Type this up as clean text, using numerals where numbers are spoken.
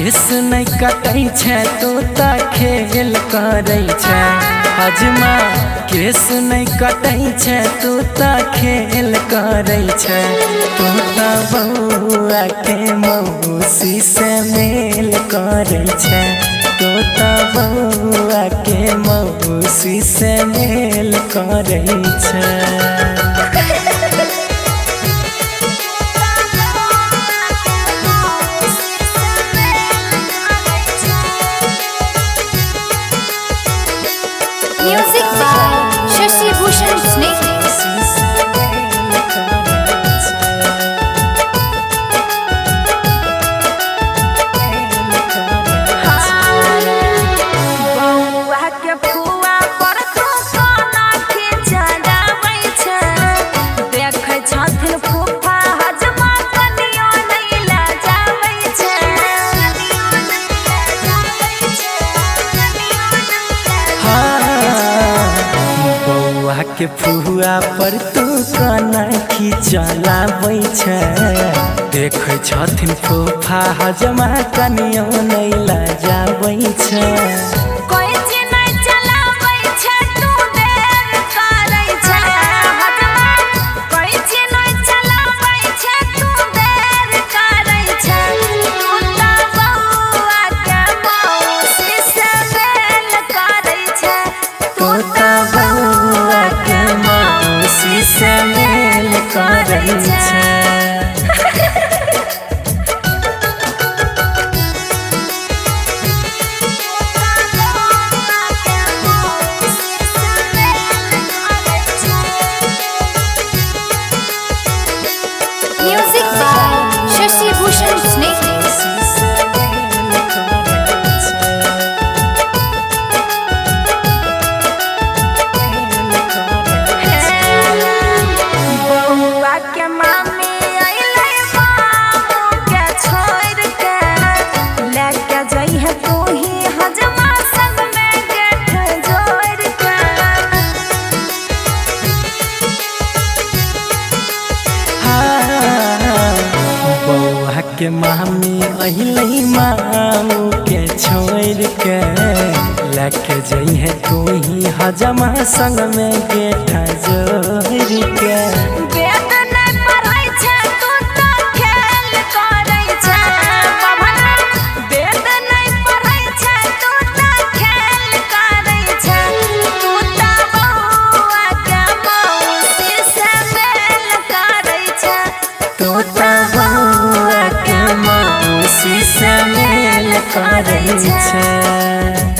केस नहीं कटै छै तोता खेल करै छै हजमा। केस नहीं कटै छै तोता खेल करै छै। तोता बउआ के मौसी से मेल करै छै। तोता बउआ के मौसी से मेल करै छै। Music by Shashi Bhushan Snake. के फुआ पर तू काना खिचलाबै छै। देखै छथिन फूफा हजमा कनियो नहीं लजाबै छै। से मेल करै छै। Music by Shashi Bhushan Snake. के मामी अहिलै मामू के छोड़ के लेके जइहे तू ही हजमा संग में गेठा जोड़ के। तोता बउआ के मौसी से मेल करै छै।